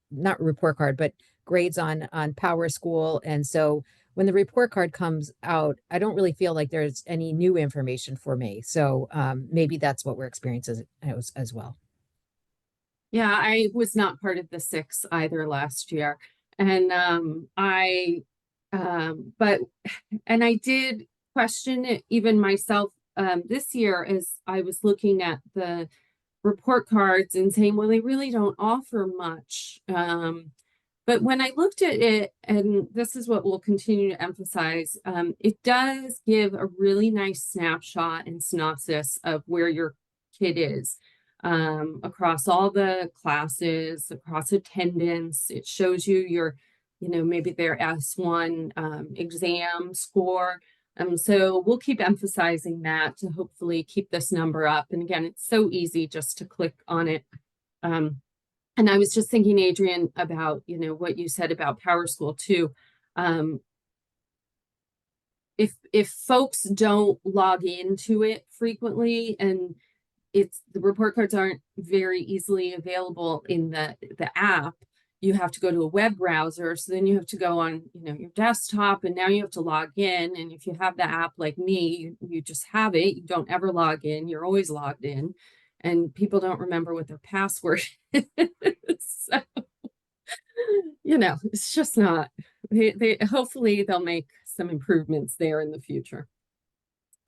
not report card, but grades on Power School. And so when the report card comes out, I don't really feel like there's any new information for me. So maybe that's what we're experiencing as well. Yeah, I was not part of the 6 either last year. And but I did question it even myself this year, as I was looking at the report cards and saying, well, they really don't offer much. But when I looked at it, and this is what we'll continue to emphasize, it does give a really nice snapshot and synopsis of where your kid is across all the classes, across attendance. It shows you your, maybe their S1 exam score. So we'll keep emphasizing that to hopefully keep this number up. And again, it's so easy just to click on it. And I was just thinking, Adrian, about, what you said about Power School too. If folks don't log into it frequently, and the report cards aren't very easily available in the app, you have to go to a web browser. So then you have to go on, your desktop, and now you have to log in. And if you have the app like me, you just have it. You don't ever log in. You're always logged in, and people don't remember what their password is. So, it's just not, they hopefully they'll make some improvements there in the future.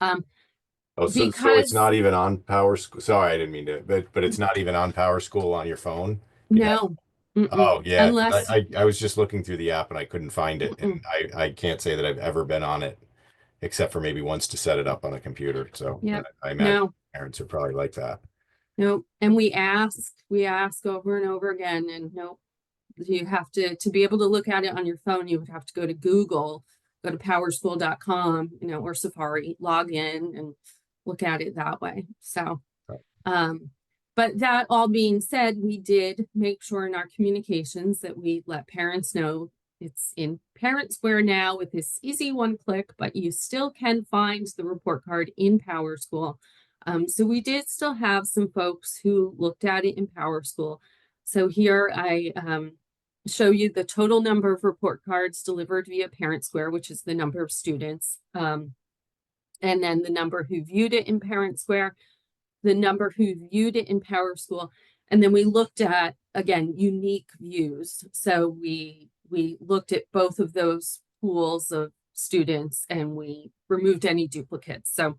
Oh, so it's Because not even on Power School. Sorry, I didn't mean to, but it's not even on Power School on your phone. You have, no, mm-mm, oh yeah, 'cause unless I was just looking through the app and I couldn't find it, mm-mm, and I can't say that I've ever been on it except for maybe once to set it up on a computer. So yep, I imagine no, parents are probably like that. no. And we ask over and over again, and nope. You have to be able to look at it on your phone, you would have to go to Google, go to powerschool.com, or Safari, log in and look at it that way. So, but that all being said, we did make sure in our communications that we let parents know it's in Parent Square now with this easy one click, but you still can find the report card in Power School. So we did still have some folks who looked at it in Power School. So here I show you the total number of report cards delivered via Parent Square, which is the number of students, and then the number who viewed it in Parent Square, the number who viewed it in Power School, and then we looked at, again, unique views. So we looked at both of those pools of students and we removed any duplicates. So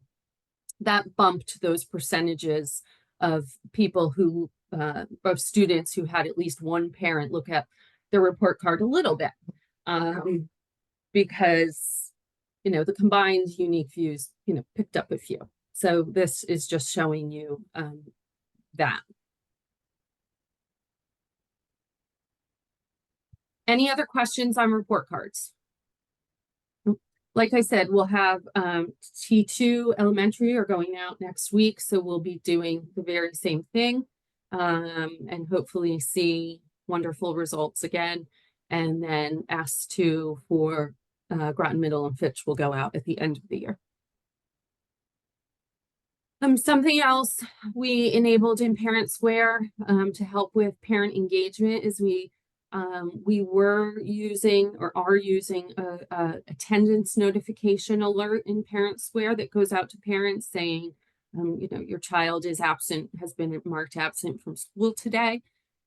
that bumped those percentages of people who, of students who had at least one parent look at their report card a little bit, because, the combined unique views, picked up a few. So this is just showing you that. Any other questions on report cards? Like I said, we'll have T2 elementary are going out next week, so we'll be doing the very same thing, and hopefully see wonderful results again. And then S2 for Groton Middle and Fitch will go out at the end of the year. Something else we enabled in Parent Square to help with parent engagement is we were using or are using a attendance notification alert in Parent Square that goes out to parents saying, your child is absent, has been marked absent from school today.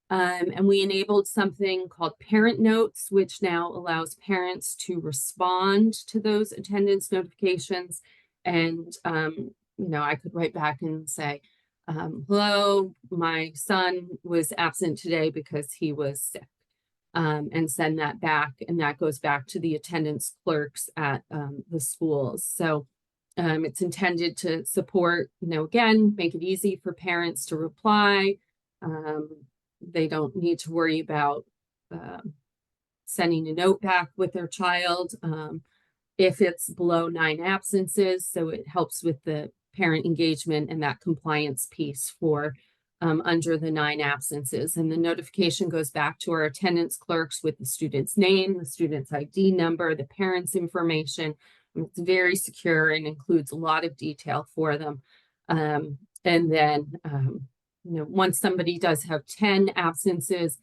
And we enabled something called Parent Notes, which now allows parents to respond to those attendance notifications. And, I could write back and say, hello, my son was absent today because he was sick. And send that back, and that goes back to the attendance clerks at the schools. So it's intended to support, again, make it easy for parents to reply. They don't need to worry about sending a note back with their child if it's below 9 absences. So it helps with the parent engagement and that compliance piece for under the 9 absences. And the notification goes back to our attendance clerks with the student's name, the student's ID number, the parent's information. It's very secure and includes a lot of detail for them. And then, once somebody does have 10 absences,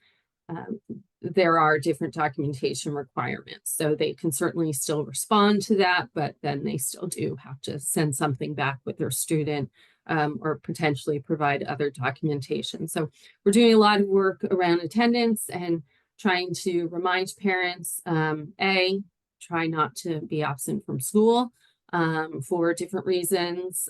there are different documentation requirements. So they can certainly still respond to that, but then they still do have to send something back with their student or potentially provide other documentation. So we're doing a lot of work around attendance and trying to remind parents, try not to be absent from school for different reasons.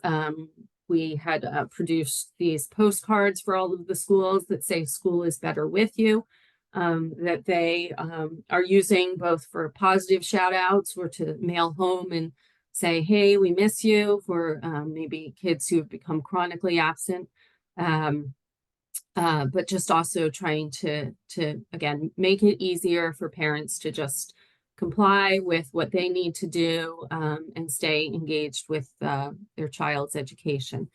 We had produced these postcards for all of the schools that say school is better with you, that they are using both for positive shout outs or to mail home and say, hey, we miss you, for maybe kids who have become chronically absent. But just also trying to again, make it easier for parents to just comply with what they need to do and stay engaged with their child's education.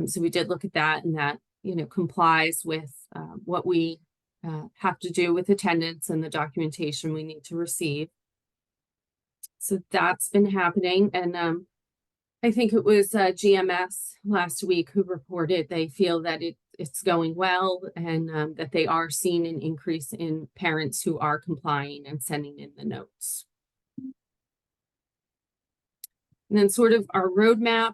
So we did look at that, and that, complies with what we have to do with attendance and the documentation we need to receive. So that's been happening. And I think it was GMS last week who reported they feel that it's going well, and that they are seeing an increase in parents who are complying and sending in the notes. And then sort of our roadmap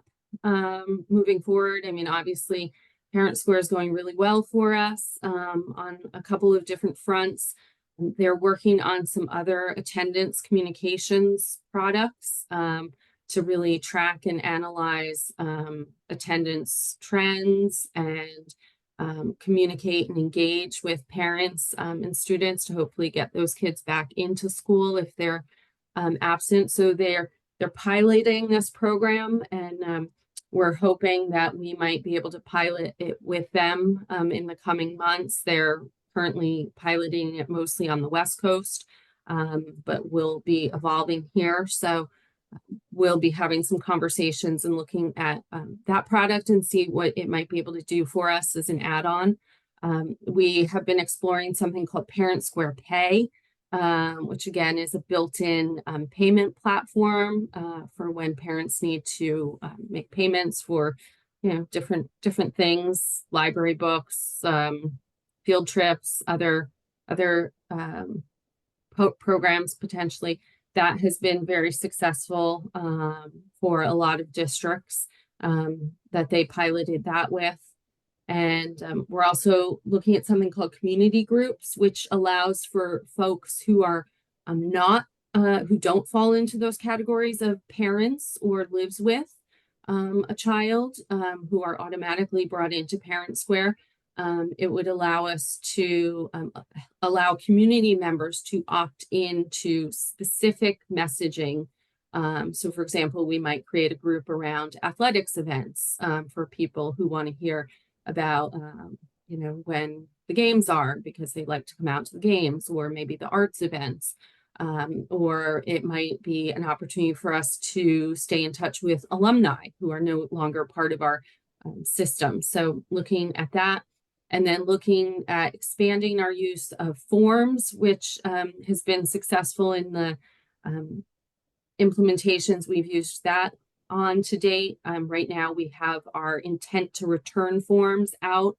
moving forward. I mean, obviously, Parent Square is going really well for us on a couple of different fronts. They're working on some other attendance communications products to really track and analyze attendance trends and communicate and engage with parents and students to hopefully get those kids back into school if they're absent. So they're piloting this program, and we're hoping that we might be able to pilot it with them in the coming months. They're currently piloting it mostly on the West Coast, but we'll be evolving here. So we'll be having some conversations and looking at that product and see what it might be able to do for us as an add-on. We have been exploring something called Parent Square Pay, which again is a built-in payment platform for when parents need to make payments for, you know, different things, library books, field trips, other programs potentially. That has been very successful for a lot of districts that they piloted that with. And we're also looking at something called community groups, which allows for folks who are who don't fall into those categories of parents or lives with a child who are automatically brought into Parent Square. It would allow us to allow community members to opt into specific messaging. So for example, we might create a group around athletics events for people who want to hear about, you know, when the games are because they like to come out to the games, or maybe the arts events. Or it might be an opportunity for us to stay in touch with alumni who are no longer part of our system. So looking at that, and then looking at expanding our use of forms, which has been successful in the implementations we've used that on to date. Right now, we have our intent to return forms out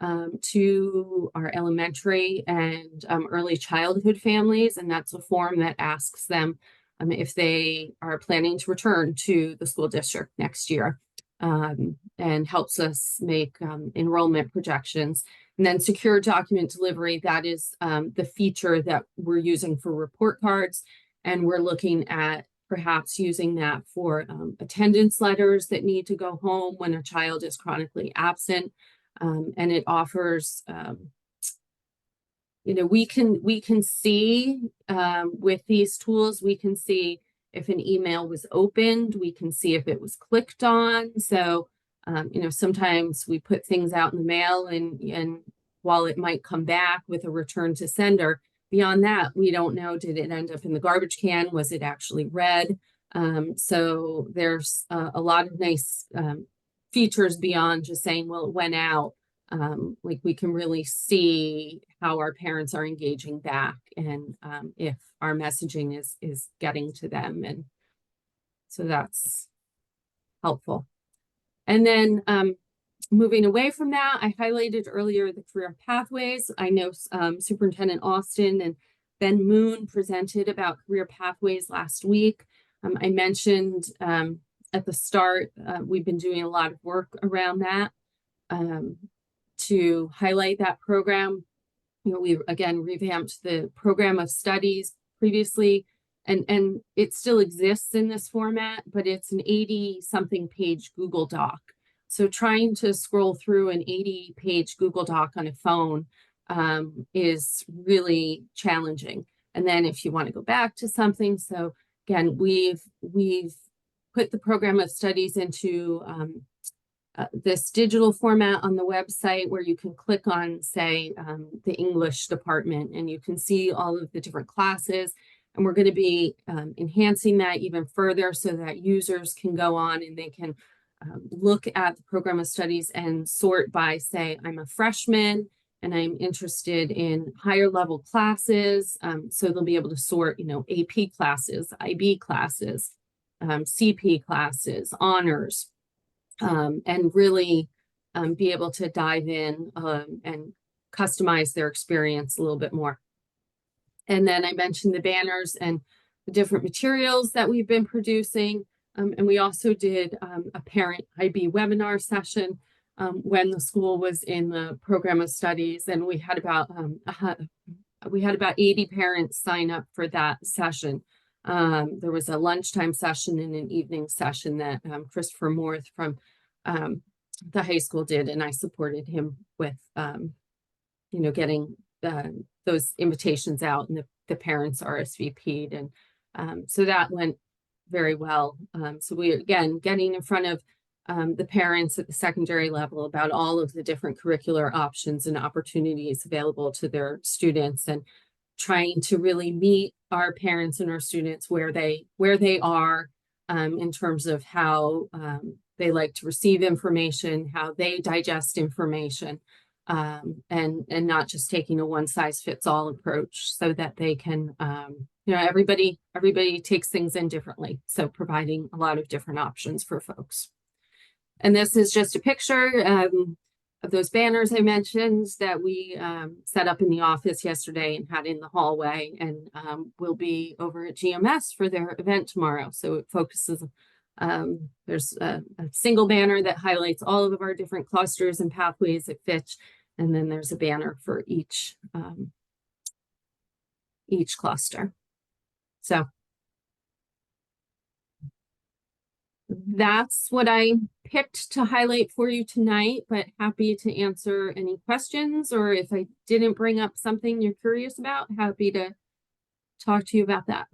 to our elementary and early childhood families. And that's a form that asks them if they are planning to return to the school district next year, and helps us make enrollment projections. And then secure document delivery, that is the feature that we're using for report cards. And we're looking at perhaps using that for attendance letters that need to go home when a child is chronically absent. And it offers, you know, we can see with these tools, we can see if an email was opened, we can see if it was clicked on. So, you know, sometimes we put things out in the mail, and while it might come back with a return to sender, beyond that, we don't know, did it end up in the garbage can? Was it actually read? So there's a lot of nice features beyond just saying, well, it went out. Like we can really see how our parents are engaging back, and if our messaging is getting to them. And so that's helpful. And then moving away from that, I highlighted earlier the career pathways. I know Superintendent Austin and Ben Moon presented about career pathways last week. I mentioned at the start, we've been doing a lot of work around that to highlight that program. You know, we again revamped the program of studies previously, and it still exists in this format, but it's an 80-something page Google Doc. So trying to scroll through an 80-page Google Doc on a phone is really challenging. And then if you want to go back to something, so again, we've put the program of studies into this digital format on the website where you can click on, say, the English department, and you can see all of the different classes. And we're going to be enhancing that even further so that users can go on and they can look at the program of studies and sort by, say, I'm a freshman and I'm interested in higher level classes. So they'll be able to sort, AP classes, IB classes, CP classes, honors, and really be able to dive in and customize their experience a little bit more. And then I mentioned the banners and the different materials that we've been producing. And we also did a parent IB webinar session when the school was in the program of studies, and we had about 80 parents sign up for that session. There was a lunchtime session and an evening session that Christopher Morth from the high school did, and I supported him with getting those invitations out, and the parents RSVP'd, and so that went very well. So we, again, getting in front of the parents at the secondary level about all of the different curricular options and opportunities available to their students, and trying to really meet our parents and our students where they are in terms of how they like to receive information, how they digest information, and not just taking a one-size-fits-all approach, so that they can, everybody takes things in differently. So providing a lot of different options for folks. And this is just a picture of those banners I mentioned that we set up in the office yesterday and had in the hallway, and will be over at GMS for their event tomorrow. So it focuses, there's a single banner that highlights all of our different clusters and pathways at Fitch. And then there's a banner for each cluster. So that's what I picked to highlight for you tonight, but happy to answer any questions, or if I didn't bring up something you're curious about, happy to talk to you about that.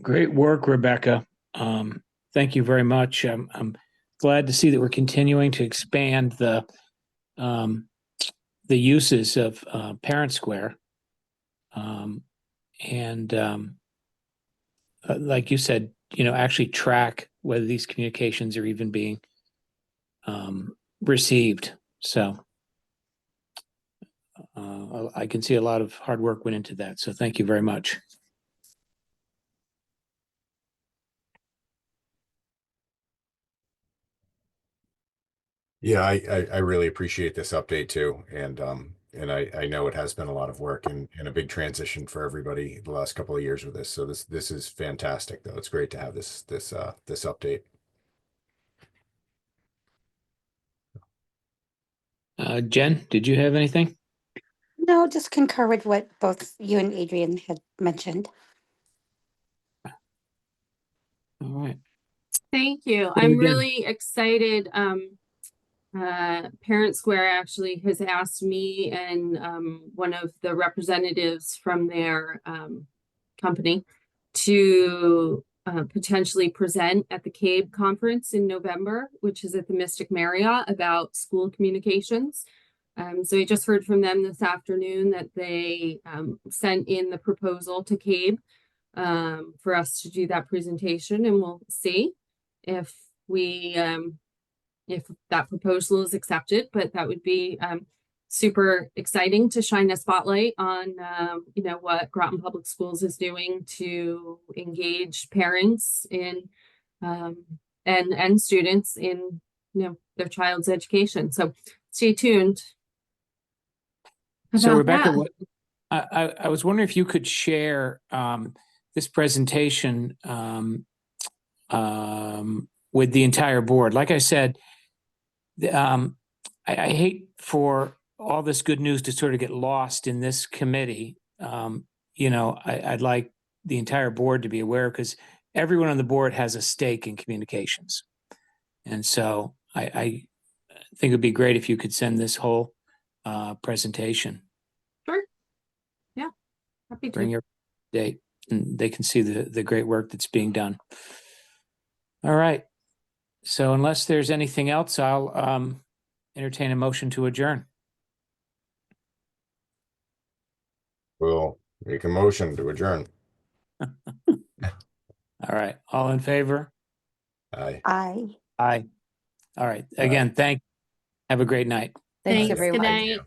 Great work, Rebecca. Thank you very much. I'm glad to see that we're continuing to expand the uses of Parent Square. Like you said, actually track whether these communications are even being received. So I can see a lot of hard work went into that. So thank you very much. Yeah, I really appreciate this update too. And I know it has been a lot of work and a big transition for everybody the last couple of years with this. So this is fantastic though. It's great to have this update. Jen, did you have anything? No, just concur with what both you and Adrian had mentioned. All right. Thank you. you I'm again. really excited. Parent Square actually has asked me and one of the representatives from their company to potentially present at the CABE conference in November, which is at the Mystic Marriott, about school communications. So we just heard from them this afternoon that they sent in the proposal to CABE for us to do that presentation, and we'll see if we if that proposal is accepted. But that would be super exciting to shine a spotlight on what Groton Public Schools is doing to engage parents in and students in their child's education. So stay tuned. So Rebecca, that. I was wondering if you could share this presentation with the entire board. Like I said, I hate for all this good news to sort of get lost in this committee. I'd like the entire board to be aware, because everyone on the board has a stake in communications. And so I think it'd be great if you could send this whole presentation. Sure. Yeah. Happy to. Bring your date, and they can see the great work that's being done. All right. So unless there's anything else, I'll entertain a motion to adjourn. We'll make a motion to adjourn. All right. All in favor? Aye. Aye. Aye. All right. Again, have a great night. Thanks, Thanks. Good everyone. night.